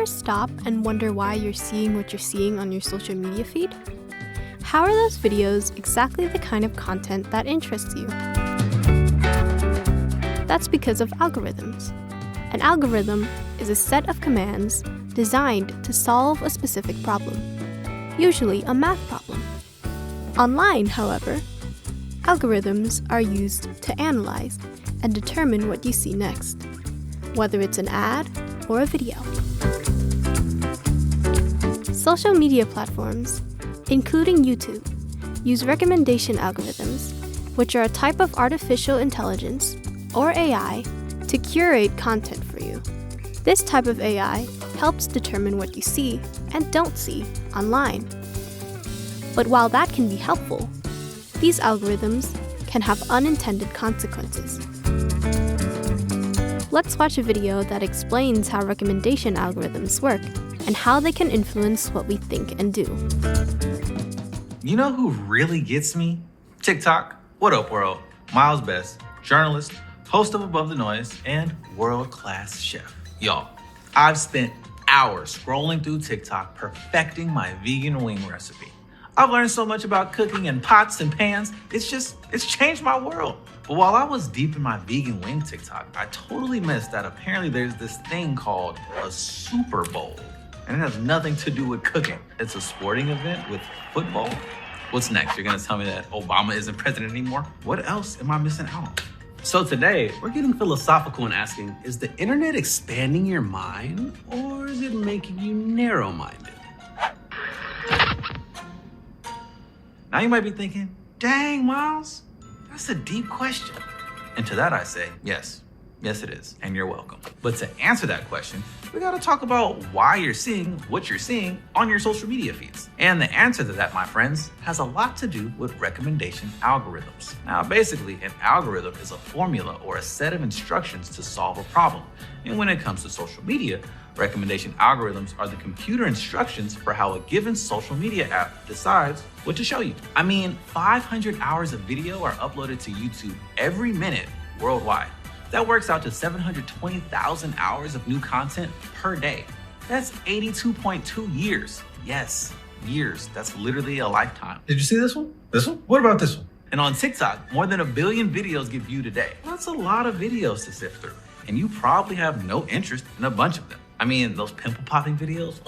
ever stop and wonder why you're seeing what you're seeing on your social media feed? How are those videos exactly the kind of content that interests you? That's because of algorithms. An algorithm is a set of commands designed to solve a specific problem, usually a math problem. Online, however, algorithms are used to analyze and determine what you see next, whether it's an ad or a video. Social media platforms, including YouTube, use recommendation algorithms, which are a type of artificial intelligence, or AI, to curate content for you. This type of AI helps determine what you see and don't see online. But while that can be helpful, these algorithms can have unintended consequences. Let's watch a video that explains how recommendation algorithms work and how they can influence what we think and do. You know who really gets me? TikTok. What up, world? Miles Best, journalist, host of Above the Noise, and world-class chef. Y'all, I've spent hours scrolling through TikTok perfecting my vegan wing recipe. I've learned so much about cooking in pots and pans. It's changed my world. But while I was deep in my vegan wing TikTok, I totally missed that apparently there's this thing called a Super Bowl. And it has nothing to do with cooking. It's a sporting event with football. What's next? You're gonna tell me that Obama isn't president anymore? What else am I missing out on? So today, we're getting philosophical and asking, is the internet expanding your mind or is it making you narrow-minded? Now you might be thinking, dang, Miles, that's a deep question. And to that I say, yes it is, and you're welcome. But to answer that question, we gotta talk about why you're seeing what you're seeing on your social media feeds. And the answer to that, my friends, has a lot to do with recommendation algorithms. Now, basically, an algorithm is a formula or a set of instructions to solve a problem. And when it comes to social media, recommendation algorithms are the computer instructions for how a given social media app decides what to show you. 500 hours of video are uploaded to YouTube every minute worldwide. That works out to 720,000 hours of new content per day. That's 82.2 years. Yes, years. That's literally a lifetime. Did you see this one? This one? What about this one? And on TikTok, more than 1 billion videos get viewed a day. That's a lot of videos to sift through. And you probably have no interest in a bunch of them. Those pimple popping videos,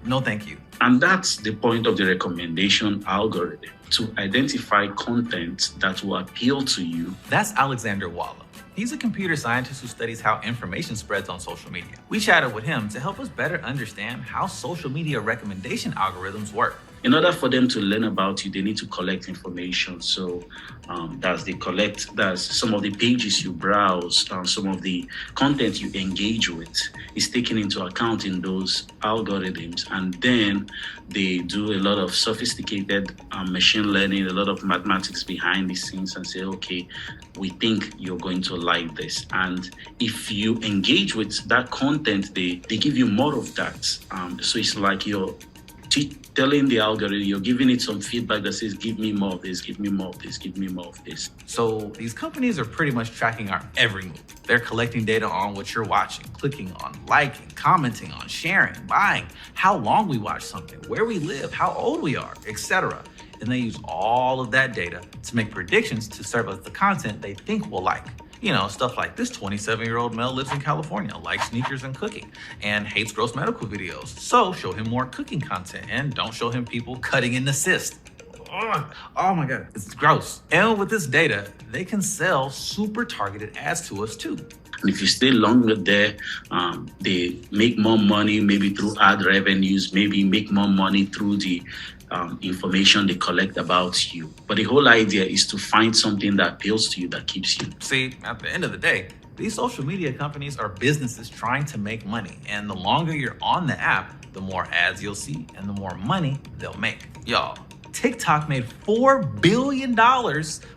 no thank you. And that's the point of the recommendation algorithm, to identify content that will appeal to you. That's Alexander Walla. He's a computer scientist who studies how information spreads on social media. We chatted with him to help us better understand how social media recommendation algorithms work. In order for them to learn about you, they need to collect information. So that's some of the pages you browse, some of the content you engage with is taken into account in those algorithms. And then they do a lot of sophisticated machine learning, a lot of mathematics behind the scenes and say, okay, we think you're going to like this. And if you engage with that content, they give you more of that. So it's like you're telling the algorithm, you're giving it some feedback that says, give me more of this, give me more of this, give me more of this. So these companies are pretty much tracking our every move. They're collecting data on what you're watching, clicking on, liking, commenting on, sharing, buying, how long we watch something, where we live, how old we are, etc. And they use all of that data to make predictions to serve us the content they think we'll like. Stuff like this 27-year-old male lives in California, likes sneakers and cooking, and hates gross medical videos. So show him more cooking content and don't show him people cutting in the cyst. Oh my God, it's gross. And with this data, they can sell super targeted ads to us too. And if you stay longer there, they make more money, maybe through ad revenues, maybe make more money through the information they collect about you. But the whole idea is to find something that appeals to you, that keeps you. See, at the end of the day, these social media companies are businesses trying to make money. And the longer you're on the app, the more ads you'll see and the more money they'll make. Y'all, TikTok made $4 billion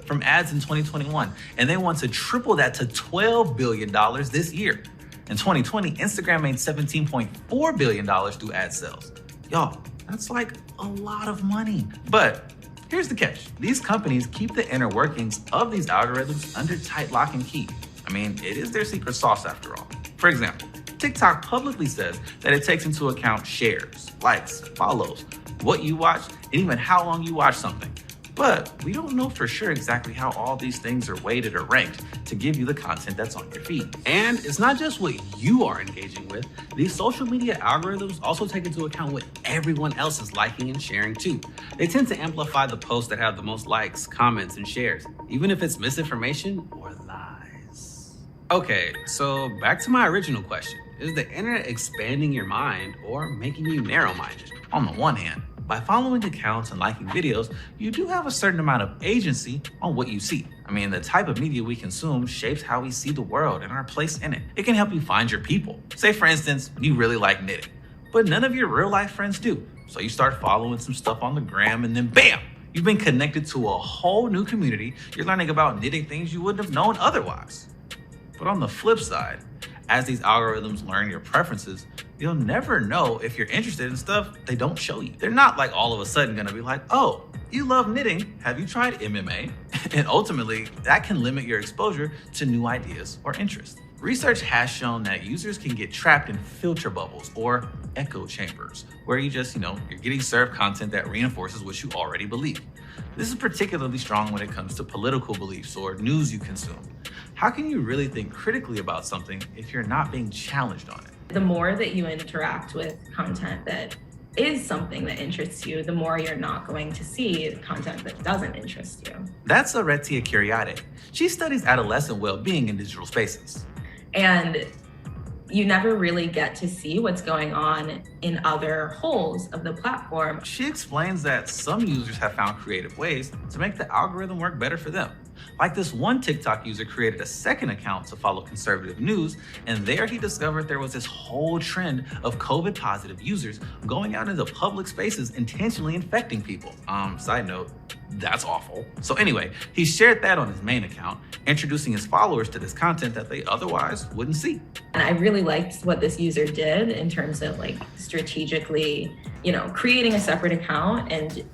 from ads in 2021, and they want to triple that to $12 billion this year. In 2020, Instagram made $17.4 billion through ad sales. Y'all, that's like a lot of money. But here's the catch. These companies keep the inner workings of these algorithms under tight lock and key. It is their secret sauce after all. For example, TikTok publicly says that it takes into account shares, likes, follows, what you watch, and even how long you watch something. But we don't know for sure exactly how all these things are weighted or ranked to give you the content that's on your feed. And it's not just what you are engaging with. These social media algorithms also take into account what everyone else is liking and sharing too. They tend to amplify the posts that have the most likes, comments, and shares, even if it's misinformation or lies. Okay, so back to my original question. Is the internet expanding your mind or making you narrow-minded? On the one hand, by following accounts and liking videos, you do have a certain amount of agency on what you see. I mean, the type of media we consume shapes how we see the world and our place in it. It can help you find your people. Say, for instance, you really like knitting, but none of your real life friends do. So you start following some stuff on the gram and then bam, you've been connected to a whole new community. You're learning about knitting things you wouldn't have known otherwise. But on the flip side, as these algorithms learn your preferences, you'll never know if you're interested in stuff they don't show you. They're not like all of a sudden gonna be like, oh, you love knitting, have you tried MMA? And ultimately, that can limit your exposure to new ideas or interests. Research has shown that users can get trapped in filter bubbles or echo chambers, where you're getting served content that reinforces what you already believe. This is particularly strong when it comes to political beliefs or news you consume. How can you really think critically about something if you're not being challenged on it? The more that you interact with content that is something that interests you, the more you're not going to see content that doesn't interest you. That's Aretia Kyriade. She studies adolescent well-being in digital spaces. And you never really get to see what's going on in other holes of the platform. She explains that some users have found creative ways to make the algorithm work better for them. Like this one TikTok user created a second account to follow conservative news, and there he discovered there was this whole trend of COVID positive users going out into public spaces intentionally infecting people. Side note, that's awful. So anyway, he shared that on his main account, introducing his followers to this content that they otherwise wouldn't see. And I really liked what this user did in terms of strategically, creating a separate account and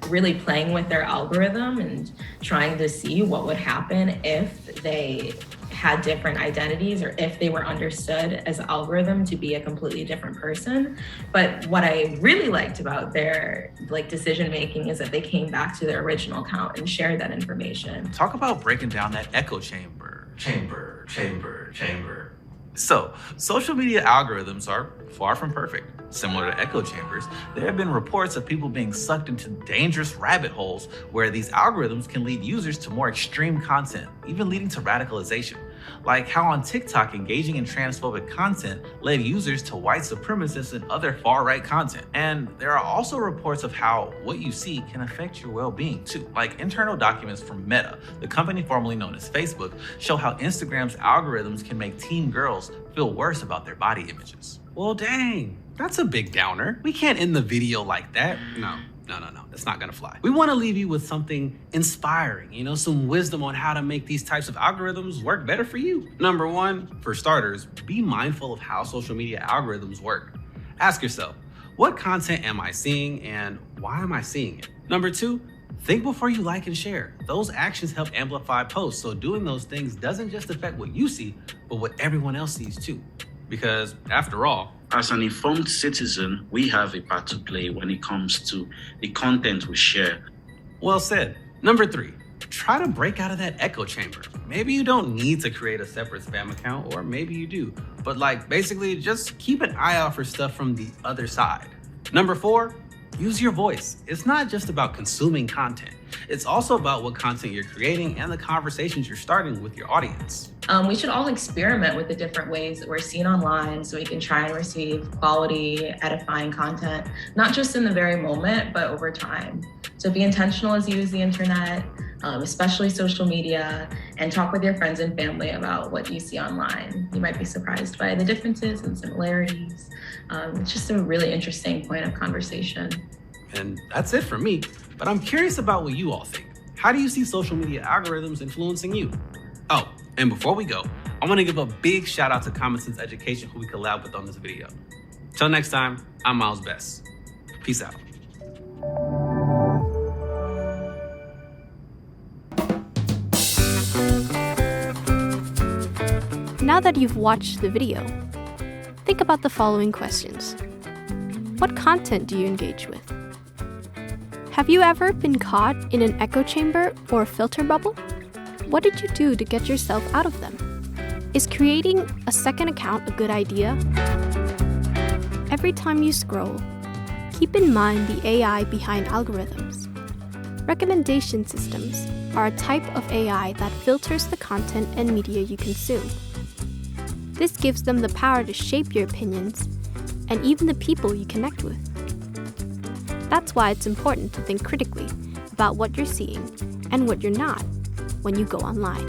really playing with their algorithm and trying to see what would happen if they had different identities or if they were understood as an algorithm to be a completely different person. But what I really liked about their decision making is that they came back to their original account and shared that information. Talk about breaking down that echo chamber. So, social media algorithms are far from perfect. Similar to echo chambers, there have been reports of people being sucked into dangerous rabbit holes where these algorithms can lead users to more extreme content, even leading to radicalization. Like how on TikTok, engaging in transphobic content led users to white supremacists and other far-right content. And there are also reports of how what you see can affect your well-being too. Like internal documents from Meta, the company formerly known as Facebook, show how Instagram's algorithms can make teen girls feel worse about their body images. Well, dang, that's a big downer. We can't end the video like that. No, it's not gonna fly. We wanna leave you with something inspiring, some wisdom on how to make these types of algorithms work better for you. Number one, for starters, be mindful of how social media algorithms work. Ask yourself, what content am I seeing and why am I seeing it? Number two, think before you like and share. Those actions help amplify posts, so doing those things doesn't just affect what you see, but what everyone else sees too. Because after all, as an informed citizen, we have a part to play when it comes to the content we share. Well said. Number three, try to break out of that echo chamber. Maybe you don't need to create a separate spam account, or maybe you do. But basically just keep an eye out for stuff from the other side. Number four, use your voice. It's not just about consuming content. It's also about what content you're creating and the conversations you're starting with your audience. We should all experiment with the different ways that we're seen online so we can try and receive quality, edifying content, not just in the very moment, but over time. So be intentional as you use the internet, especially social media, and talk with your friends and family about what you see online. You might be surprised by the differences and similarities. It's just a really interesting point of conversation. And that's it for me, but I'm curious about what you all think. How do you see social media algorithms influencing you? Oh, and before we go, I want to give a big shout out to Common Sense Education, who we collab with on this video. Till next time, I'm Miles Best. Peace out. Now that you've watched the video, think about the following questions. What content do you engage with? Have you ever been caught in an echo chamber or a filter bubble? What did you do to get yourself out of them? Is creating a second account a good idea? Every time you scroll, keep in mind the AI behind algorithms. Recommendation systems are a type of AI that filters the content and media you consume. This gives them the power to shape your opinions and even the people you connect with. That's why it's important to think critically about what you're seeing and what you're not when you go online.